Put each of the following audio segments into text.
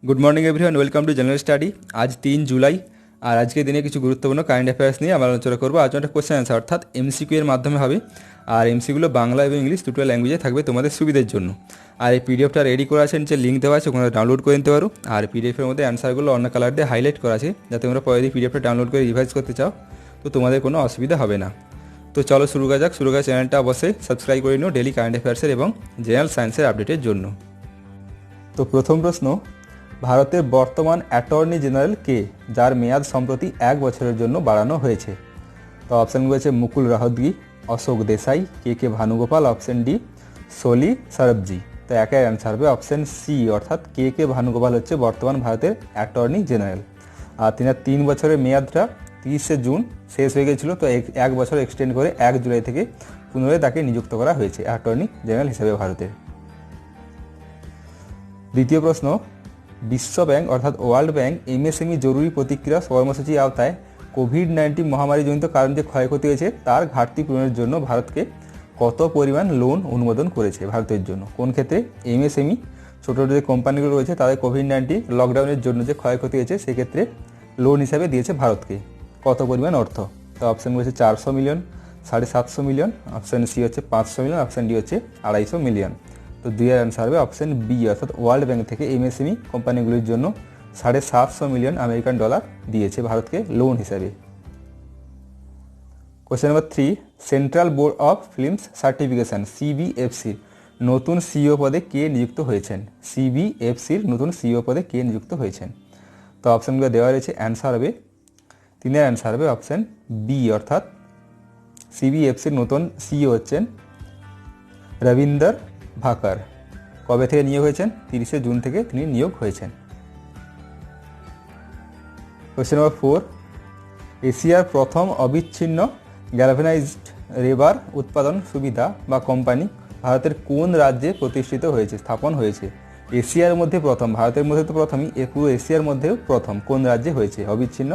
Good morning everyone, welcome to general study. আজ 3 জুলাই আর আজকের দিনে কিছু গুরুত্বপূর্ণ কারেন্ট অ্যাফেয়ার্স নিয়ে আমরা আলোচনা করবো। আলোচনাটা কোশ্চেন অ্যান্সার অর্থাৎ এমসিকিউ এর মাধ্যমে হবে। আর এমসিকিউগুলো বাংলা এবং ইংলিশ দুটো ল্যাঙ্গুয়েজে থাকবে তোমাদের সুবিধার জন্য। আর এই পিডিএফটা রেডি করা আছে, নিচে লিঙ্ক দেওয়া আছে, ওখানে ডাউনলোড করে নিতে পারো। আর পিডিএফের মধ্যে অ্যান্সারগুলো অন্য কালার দিয়ে হাইলাইট করা আছে, যাতে তোমরা পরে পিডিএফটা ডাউনলোড করে রিভাইজ করতে চাও তো তোমাদের কোনো অসুবিধা হবে না। তো চলো শুরু করা যাক। শুরু করা চ্যানেলটা অবশ্যই সাবস্ক্রাইব করে নিও ডেলি কারেন্ট অ্যাফেয়ার্সের এবং জেনারেল সায়েন্সের আপডেটের জন্য। তো প্রথম প্রশ্ন, ভারতের বর্তমান অ্যাটর্নি জেনারেল কে, যার মেয়াদ সম্প্রতি 1 বছরের জন্য বাড়ানো হয়েছে? তো অপশানগুলো আছে মুকুল রহতগি, অশোক দেশাই, কে ভানুগোপাল, অপশান ডি সোলি সরবজি। তো একের অ্যান্সার হবে অপশান সি, অর্থাৎ কে ভানুগোপাল হচ্ছে বর্তমান ভারতের অ্যাটর্নি জেনারেল। আর তিনার 3 বছরের মেয়াদটা 30শে জুন শেষ হয়ে গেছিলো, তো 1 বছর এক্সটেন্ড করে 1 জুলাই থেকে পুনরায় তাকে নিযুক্ত করা হয়েছে অ্যাটর্নি জেনারেল হিসেবে ভারতের। দ্বিতীয় প্রশ্ন, বিশ্ব ব্যাংক অর্থাৎ ওয়ার্ল্ড ব্যাংক এমএসএমই জরুরি প্রতিক্রিয়া কর্মসূচির আওতায় কোভিড-19 মহামারীজনিত কারণ যে ক্ষয়ক্ষতি হয়েছে তার ঘাটতি পূরণের জন্য ভারতকে কত পরিমাণ লোন অনুমোদন করেছে ভারতের জন্য? কোন ক্ষেত্রে? এমএসএমই ছোটো ছোটো যে কোম্পানিগুলো রয়েছে তাদের কোভিড-19 লকডাউনের জন্য যে ক্ষয়ক্ষতি হয়েছে সেক্ষেত্রে লোন হিসাবে দিয়েছে ভারতকে কত পরিমাণ অর্থ? তো অপশান রয়েছে 400 মিলিয়ন, 750 মিলিয়ন, অপশান সি হচ্ছে 500 মিলিয়ন, অপশান ডি হচ্ছে 250 মিলিয়ন। তো দুইয়ের অ্যান্সার হবে অপশান বি, অর্থাৎ ওয়ার্ল্ড ব্যাংক থেকে এমএসএমই কোম্পানিগুলির জন্য 750 মিলিয়ন আমেরিকান ডলার দিয়েছে ভারতকে লোন হিসাবে। Question number 3, central board of films certification সিবিএফসির নতুন সিইও পদে কে নিযুক্ত হয়েছেন? সিবিএফসির নতুন সিইও পদে কে নিযুক্ত হয়েছেন? তো অপশানগুলো দেওয়া রয়েছে, অ্যান্সার হবে 3-এর অ্যান্সার হবে অপশান বি, অর্থাৎ সিবিএফসির নতুন সিইও হচ্ছেন রবীন্দর ভাকার। কবে থেকে নিয়োগ হয়েছেন? 30শে জুন থেকে তিনি নিয়োগ হয়েছেন। কোয়েশ্চেন নাম্বার 4, এশিয়ার প্রথম অবিচ্ছিন্ন গ্যালভানাইজড রেবার উৎপাদন সুবিধা বা কোম্পানি ভারতের কোন রাজ্যে প্রতিষ্ঠিত হয়েছে, স্থাপন হয়েছে? এশিয়ার মধ্যে প্রথম, ভারতের মধ্যে তো প্রথমই, পুরো এশিয়ার মধ্যেও প্রথম কোন রাজ্যে হয়েছে অবিচ্ছিন্ন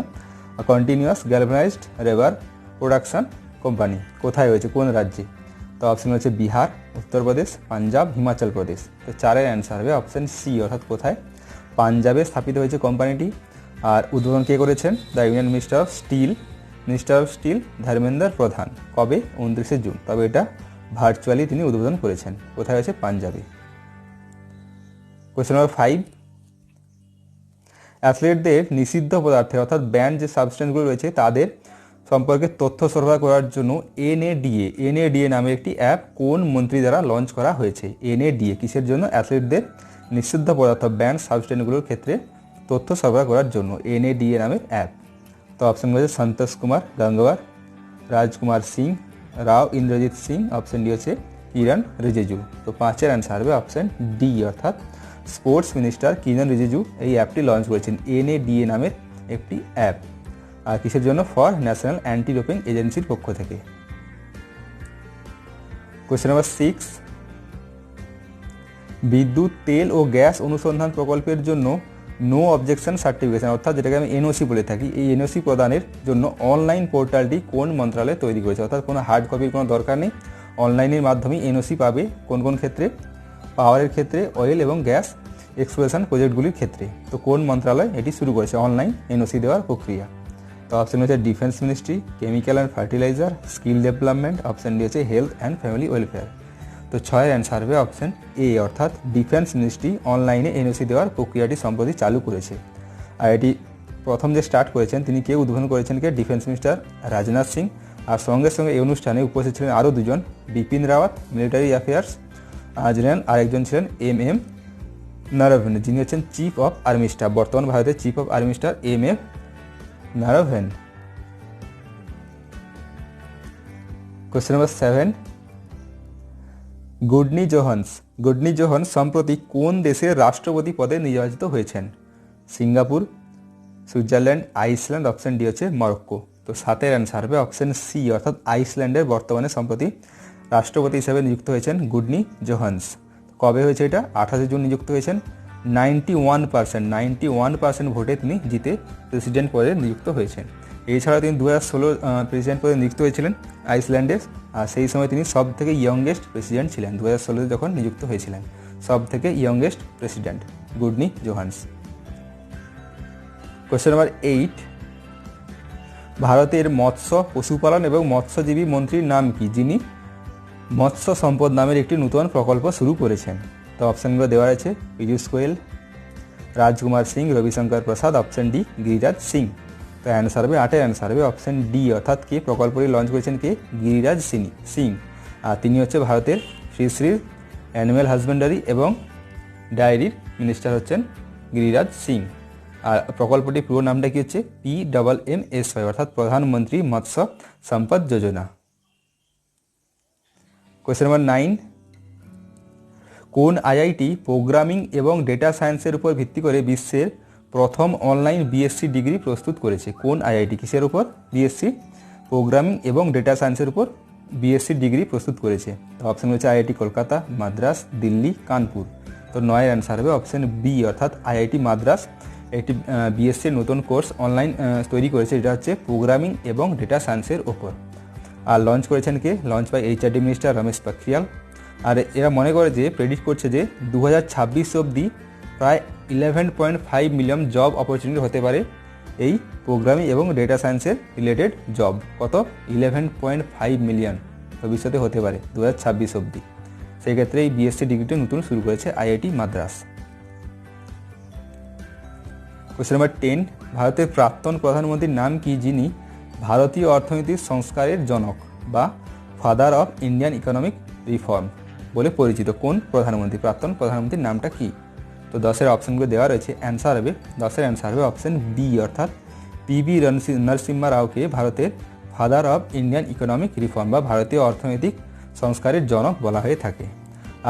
কন্টিনিউয়াস গ্যালভানাইজড রেবার প্রোডাকশন কোম্পানি? কোথায় হয়েছে, কোন রাজ্যে? তো অপশান হচ্ছে বিহার, উত্তরপ্রদেশ, পাঞ্জাব, হিমাচল প্রদেশ। তো 4-এর অ্যান্সার হবে অপশান সি, অর্থাৎ কোথায়? পাঞ্জাবে স্থাপিত হয়েছে কোম্পানিটি। আর উদ্বোধন কে করেছেন? The union minister of steel Dharmendra Pradhan. কবে? 29শে জুন। তবে এটা ভার্চুয়ালি তিনি উদ্বোধন করেছেন। কোথায় হয়েছে? পাঞ্জাবে। কোয়েশ্চেন নাম্বার 5, অ্যাথলেটদের নিষিদ্ধ পদার্থের অর্থাৎ ব্যান্ড যে সাবস্টেন্সগুলো রয়েছে তাদের সম্পর্কে তথ্য সরবরাহ করার জন্য এনএডিএ নামে একটি অ্যাপ কোন মন্ত্রী দ্বারা লঞ্চ করা হয়েছে? এনএডিএ কিসের জন্য? অ্যাথলেটদের নিষিদ্ধ পদার্থ ব্যান্ড সাবস্টেন্সগুলোর ক্ষেত্রে তথ্য সরবরাহ করার জন্য এনএডিএ নামের অ্যাপ। তো অপশান রয়েছে সন্তোষ কুমার গঙ্গওয়ার, রাজকুমার সিং, রাও ইন্দ্রজিৎ সিং, অপশান ডি হচ্ছে কিরণ রিজিজু। তো 5-এর অ্যান্সার হবে অপশান ডি, অর্থাৎ স্পোর্টস মিনিস্টার কিরণ রিজিজু এই অ্যাপটি লঞ্চ করেছেন, এনএডিএ নামের একটি অ্যাপ। আর কিসের জন্য? ফর ন্যাশনাল অ্যান্টি ডোপিং এজেন্সির পক্ষ থেকে। কোয়েশ্চেন নাম্বার 6, বিদ্যুৎ, তেল ও গ্যাস অনুসন্ধান প্রকল্পের জন্য নো অবজেকশন সার্টিফিকেশন অর্থাৎ যেটাকে আমি এনওসি বলে থাকি, এই এনওসি প্রদানের জন্য অনলাইন পোর্টালটি কোন মন্ত্রণালয় তৈরি করেছে? অর্থাৎ কোনো হার্ড কপির কোনো দরকার নেই, অনলাইনের মাধ্যমেই এনওসি পাবে। কোন কোন ক্ষেত্রে? পাওয়ারের ক্ষেত্রে, অয়েল এবং গ্যাস এক্সপ্লোরেশন প্রজেক্টগুলির ক্ষেত্রে। তো কোন মন্ত্রণালয় এটি শুরু করেছে অনলাইন এনওসি দেওয়ার প্রক্রিয়া? তো অপশান হচ্ছে defence ministry, chemical and fertiliser, skill development, option D হচ্ছে হেলথ অ্যান্ড ফ্যামিলি ওয়েলফেয়ার। তো 6-এর অ্যান্সার হবে অপশান এ, অর্থাৎ ডিফেন্স মিনিস্ট্রি অনলাইনে এনওসি দেওয়ার প্রক্রিয়াটি সম্প্রতি চালু করেছে। আর এটি প্রথম যে স্টার্ট করেছেন তিনি কে উদ্বোধন করেছেন? কে? Defence minister Rajnath Singh. আর সঙ্গে সঙ্গে এই অনুষ্ঠানে উপস্থিত ছিলেন আরও দুজন, বিপিন রাওয়াত মিলিটারি অ্যাফেয়ার্স ছিলেন, আরেকজন ছিলেন এম নারাভেন, যিনি হচ্ছেন চিফ অফ আর্মি স্টাফ, বর্তমান ভারতের chief of army staff M Naravane. Question number 7, Gudni Johannes সম্প্রতি কোন দেশের রাষ্ট্রপতি পদে নির্বাচিত হয়েছেন? Singapore, Switzerland, Iceland, option D হচ্ছে মরক্কো। তো 7-এর অ্যান্সার হবে অপশান সি, অর্থাৎ আইসল্যান্ডের বর্তমানে সম্প্রতি রাষ্ট্রপতি হিসেবে নিযুক্ত হয়েছেন গুডনি জোহান্স। কবে হয়েছে এটা? 28শে জুন নিযুক্ত হয়েছেন। 91% ভোটে তিনি জিতে প্রেসিডেন্ট পদে নিযুক্ত হয়েছেন। এছাড়া তিনি 2016 প্রেসিডেন্ট পদে নিযুক্ত হয়েছিলেন আইসল্যান্ডের, আর সেই সময় তিনি সব থেকে ইয়ংগেস্ট প্রেসিডেন্ট ছিলেন 2016 যখন নিযুক্ত হয়েছিলেন, সব থেকে youngest president গুডনি Johannes. Question number 8, ভারতের মৎস্য, পশুপালন এবং মৎস্যজীবী মন্ত্রীর নাম কি, যিনি মৎস্য সম্পদ নামের একটি নতুন প্রকল্প শুরু করেছেন? তো অপশানগুলো দেওয়া আছে, পীযূষ গোয়েল, রাজকুমার সিং, রবিশঙ্কর প্রসাদ, অপশান ডি গিরিরাজ সিং। তো অ্যান্সার হবে 8-এর অ্যান্সার হবে অপশান ডি, অর্থাৎ কে প্রকল্পটি লঞ্চ করেছেন, কে, গিরিরাজ সিং। আর তিনি হচ্ছে ভারতের ফিশারিজ, অ্যানিম্যাল হাজবেন্ডারি এবং ডায়েরির মিনিস্টার হচ্ছেন গিরিরাজ সিং। আর প্রকল্পটির পুরো নামটা কি হচ্ছে PMMSY, অর্থাৎ প্রধানমন্ত্রী মৎস্য সম্পদ যোজনা। কোয়েশ্চেন নাম্বার 9, কোন আইআইটি প্রোগ্রামিং এবং ডেটা সায়েন্সের উপর ভিত্তি করে বিশ্বের প্রথম অনলাইন বিএসসি ডিগ্রি প্রস্তুত করেছে? কোন আইআইটি কিসের উপর? বিএসসি প্রোগ্রামিং এবং ডেটা সায়েন্সের উপর বিএসসি ডিগ্রি প্রস্তুত করেছে? তো অপশান হচ্ছে আইআইটি কলকাতা, মাদ্রাস, দিল্লি, কানপুর। তো 9-এর অ্যান্সার হবে অপশান বি, অর্থাৎ আইআইটি মাদ্রাস একটি বিএসসির নতুন কোর্স অনলাইন তৈরি করেছে, যেটা হচ্ছে প্রোগ্রামিং এবং ডেটা সায়েন্সের ওপর। আর লঞ্চ করেছেন কে? Launch by HRD minister Ramesh Pokhriyal. আর এরা মনে করে যে, প্রেডিক্ট করছে যে 2026 অবধি প্রায় 11.5 মিলিয়ন জব অপরচুনিটি হতে পারে এই প্রোগ্রামিং এবং ডেটা সায়েন্সের রিলেটেড জব। কত? 11.5 মিলিয়ন ভবিষ্যতে হতে পারে 2026 অবধি। সেই ক্ষেত্রে এই বিএসসি ডিগ্রিটি নতুন শুরু করেছে আইআইটি মাদ্রাস। কোয়েশ্চেন নাম্বার 10, ভারতের প্রাক্তন প্রধানমন্ত্রীর নাম কি, যিনি ভারতীয় অর্থনীতির সংস্কারের জনক বা father of Indian economic reform বলে পরিচিত? কোন প্রধানমন্ত্রী, প্রাক্তন প্রধানমন্ত্রীর নামটা কি? তো 10-এর অপশানগুলো দেওয়া রয়েছে, অ্যান্সার হবে 10-এর অ্যান্সার হবে অপশান বি, অর্থাৎ পিভি নরসিম্হা রাওকে ভারতের father of Indian economic reform বা ভারতীয় অর্থনৈতিক সংস্কারের জনক বলা হয়ে থাকে।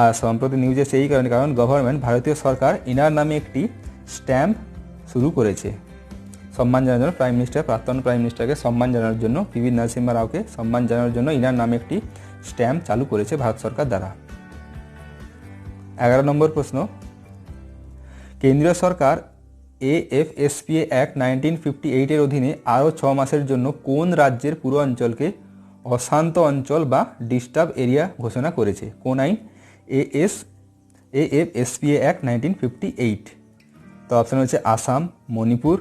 আর সম্প্রতি নিউজে সেই কারণে, কারণ গভর্নমেন্ট, ভারতীয় সরকার ইনার নামে একটি স্ট্যাম্প শুরু করেছে সম্মান জানানোর জন্য। প্রাইম মিনিস্টার, প্রাক্তন প্রাইম মিনিস্টারকে সম্মান জানানোর জন্য, পিভি নরসিম্হা রাওকে সম্মান জানানোর জন্য ইনার নামে একটি স্ট্যাম্প চালু করেছে ভারত সরকার দ্বারা। 11 নম্বর প্রশ্ন, কেন্দ্রীয় সরকার AFSPA অ্যাক্ট 1958 এর অধীনে আরও 6 মাসের জন্য কোন রাজ্যের পুরো অঞ্চলকে অশান্ত অঞ্চল বা ডিস্টার্ব এরিয়া ঘোষণা করেছে? কোন আইন? AFSPA act 1958। তো অপশান হচ্ছে আসাম, মণিপুর,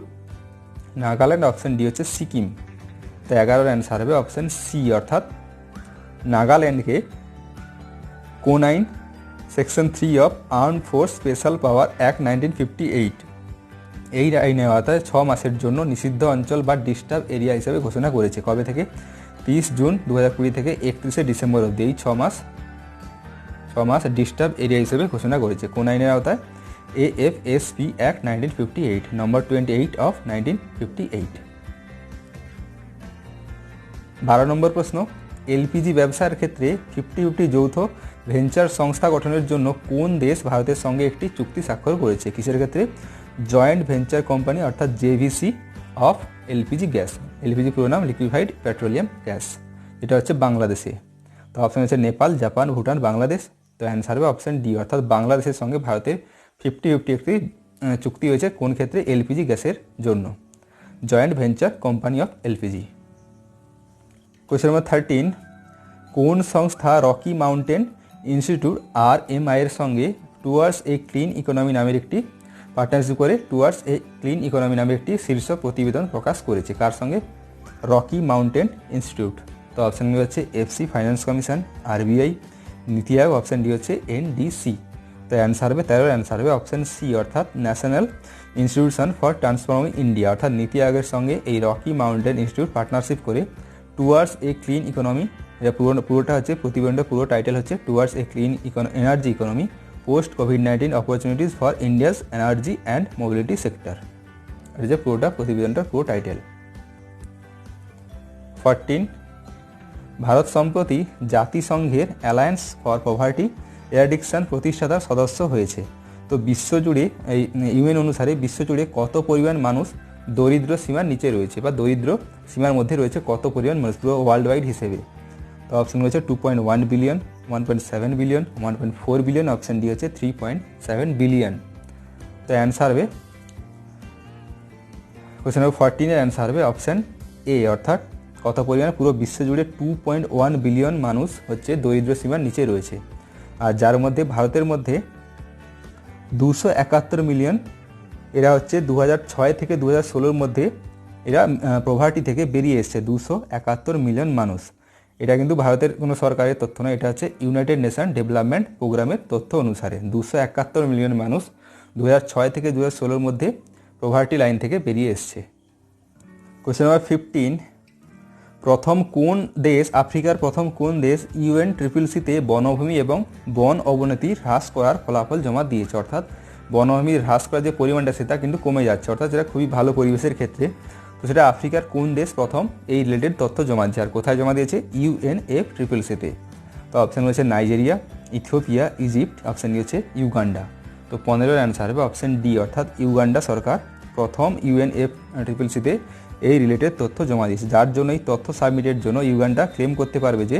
নাগাল্যান্ড, অপশান ডি হচ্ছে সিকিম। তো 11-এর অ্যান্সার হবে অপশান সি, অর্থাৎ নাগাল্যান্ডকে কোন আইন? Section 3 of armed force special power act 1958 এই আইনের আওতায় 6 মাসের জন্য নিষিদ্ধ অঞ্চল বা ডিস্টার্ব এরিয়া হিসেবে ঘোষণা করেছে। কবে থেকে? 30 জুন 2020 থেকে 31শে ডিসেম্বর অবধি এই 6 মাস ডিস্টার্ব এরিয়া হিসেবে ঘোষণা করেছে। কোন আইনের আওতায়? AFSP act 1958, number 28 of 1958। 12 নম্বর প্রশ্ন, এলপিজি ব্যবসার ক্ষেত্রে 50-50 যৌথ ভেঞ্চার সংস্থা গঠনের জন্য কোন দেশ ভারতের সঙ্গে একটি চুক্তি স্বাক্ষর করেছে? কিসের ক্ষেত্রে? জয়েন্ট ভেঞ্চার কোম্পানি, অর্থাৎ JVC of LPG gas. LPG পুরো নাম লিকুইফাইড পেট্রোলিয়াম গ্যাস। এটা হচ্ছে বাংলাদেশে। তো অপশান হচ্ছে নেপাল, জাপান, ভুটান, বাংলাদেশ। তো অ্যান্সার হবে অপশান ডি, অর্থাৎ বাংলাদেশের সঙ্গে ভারতের 50-50 একটি চুক্তি হয়েছে। কোন ক্ষেত্রে? এলপিজি গ্যাসের জন্য, joint venture company of LPG. Question number 13, কোন সংস্থা রকি মাউন্টেন ইনস্টিটিউট RMI এর সঙ্গে টুয়ার্ডস এ ক্লিন ইকোনমি নামের একটি পার্টনারশিপ করে টুয়ার্ডস এ ক্লিন ইকোনমি নামে একটি শীর্ষ প্রতিবেদন প্রকাশ করেছে? কার সঙ্গে? Rocky mountain institute. তো অপশানগুলো হচ্ছে FC, ফাইন্যান্স কমিশন, RBI, নীতি আয়োগ, অপশান ডি হচ্ছে NDC। তো অ্যান্সার হবে 13-এর অ্যান্সার হবে অপশান সি, অর্থাৎ national institution for transforming India, অর্থাৎ নীতি আয়োগের সঙ্গে এই রকি মাউন্টেন ইনস্টিটিউট পার্টনারশিপ করে টুয়ার্ডস এ ক্লিন ইকোনমি, এটা পুরোটা হচ্ছে প্রতিবেদনটা পুরো টাইটেল হচ্ছে towards a clean energy economy post COVID-19 opportunities for India's energy and mobility sector. এটা যে পুরোটা প্রতিবেদনটার পুরো টাইটেল। 14, ভারত সম্প্রতি জাতিসংঘের অ্যালায়েন্স ফর পভার্টি এরাডিকশন প্রতিষ্ঠাতা সদস্য হয়েছে। তো বিশ্বজুড়ে এই UN অনুসারে বিশ্বজুড়ে কত পরিমাণ মানুষ দরিদ্র সীমার নিচে রয়েছে বা দরিদ্র সীমার মধ্যে রয়েছে কত পরিমাণ মানুষ পুরো ওয়ার্ল্ড ওয়াইড হিসেবে? তো অপশন রয়েছে 2.1 billion, 1.7 billion, 1.4 billion, option D হচ্ছে 3.7 বিলিয়ন। তো অ্যান্সার হবে কোয়েশ্চেন নম্বর 14-এর অ্যান্সার হবে অপশন এ, অর্থাৎ কত পরিমাণ? পুরো বিশ্বজুড়ে 2.1 বিলিয়ন মানুষ হচ্ছে দরিদ্র সীমার নিচে রয়েছে, আর যার মধ্যে ভারতের মধ্যে 271 মিলিয়ন এরা হচ্ছে 2006 থেকে 2016 মধ্যে এরা প্রভার্টি থেকে বেরিয়ে এসছে 271 মিলিয়ন মানুষ। এটা কিন্তু ভারতের কোনো সরকারের তথ্য নয়, এটা হচ্ছে ইউনাইটেড নেশন ডেভেলপমেন্ট প্রোগ্রামের তথ্য অনুসারে 271 মিলিয়ন মানুষ 2006 থেকে 2016 মধ্যে প্রভার্টি লাইন থেকে বেরিয়ে এসছে। কোশ্চেন নাম্বার 15, প্রথম কোন দেশ, আফ্রিকার প্রথম কোন দেশ UNFCCC-তে বনভূমি এবং বন অবনতি হ্রাস করার ফলাফল জমা দিয়েছে? অর্থাৎ বনভূমি হ্রাস করার যে পরিমাণটা সেটা কিন্তু কমে যাচ্ছে, অর্থাৎ যেটা খুবই ভালো পরিবেশের ক্ষেত্রে। তো সেটা আফ্রিকার কোন দেশ প্রথম এই রিলেটেড তথ্য জমা দিয়েছে, আর কোথায় জমা দিয়েছে? UNFCCC-তে। তো অপশান রয়েছে Nigeria, Ethiopia, Egypt, option D হচ্ছে ইউগান্ডা। তো 15-এর অ্যান্সার হবে অপশান ডি, অর্থাৎ ইউগান্ডা সরকার প্রথম UNFCCC-তে এই রিলেটেড তথ্য জমা দিয়েছে, যার জন্য এই তথ্য সাবমিটের জন্য ইউগান্ডা ক্লেম করতে পারবে যে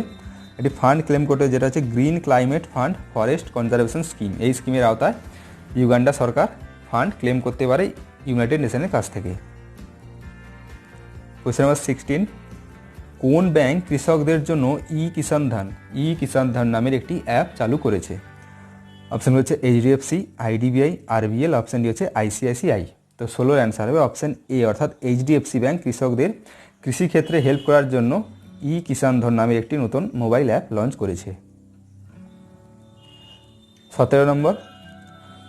একটি ফান্ড ক্লেম করতে, যেটা হচ্ছে green climate fund forest conservation scheme. এই স্কিমের আওতায় ইউগান্ডা সরকার ফান্ড ক্লেম করতে পারে ইউনাইটেড নেশনের কাছ থেকে। কোশ্চেন নাম্বার 16, কোন ব্যাংক কৃষকদের জন্য কিষান ধান নামের একটি অ্যাপ চালু করেছে? অপশান হচ্ছে HDFC, IDBI, RBL, option D হচ্ছে ICICI। তো 16-এর অ্যান্সার হবে অপশান এ, অর্থাৎ HDFC ব্যাংক কৃষকদের কৃষিক্ষেত্রে হেল্প করার জন্য কিষান ধন নামের একটি নতুন মোবাইল অ্যাপ লঞ্চ করেছে। 17 নম্বর,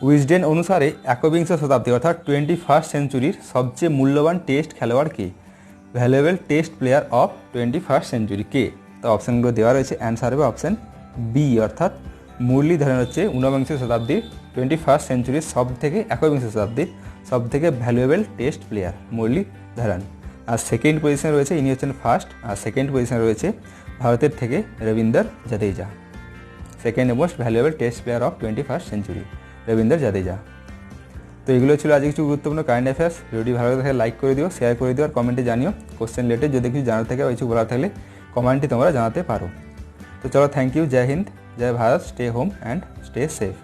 উইজডেন অনুসারে একবিংশ শতাব্দী অর্থাৎ 21st সেঞ্চুরির সবচেয়ে মূল্যবান টেস্ট খেলোয়াড় কে? Valuable test player of 21st century কে? তো অপশানগুলো দেওয়া রয়েছে, অ্যান্সার হবে অপশান বি, অর্থাৎ মুরলীধরন হচ্ছে ঊনবিংশ শতাব্দীর 21st সেঞ্চুরির একবিংশ শতাব্দীর সব থেকে ভ্যালুয়েবল টেস্ট প্লেয়ার মুরলীধরন। আর সেকেন্ড পজিশনে রয়েছে, ইনি হচ্ছেন ফার্স্ট, আর সেকেন্ড পজিশনে রয়েছে ভারতের থেকে Rabindra Jadeja, second most valuable test player of 21st century Rabindra Jadeja. তো এগুলো ছিল আজকে কিছু গুরুত্বপূর্ণ কারেন্ট অ্যাফেয়ার্স। ভিডিওটি ভালো লাগে লাইক করে দিও, শেয়ার করে দিও, আর কমেন্টে জানিও কোশ্চেন রিলেটেড যদি কিছু জানার থাকে বা কিছু বলার থাকলে কমেন্টে তোমরা জানাতে পারো। তো চলো, thank you, Jai Hind, Jai Bharat, stay home and stay safe.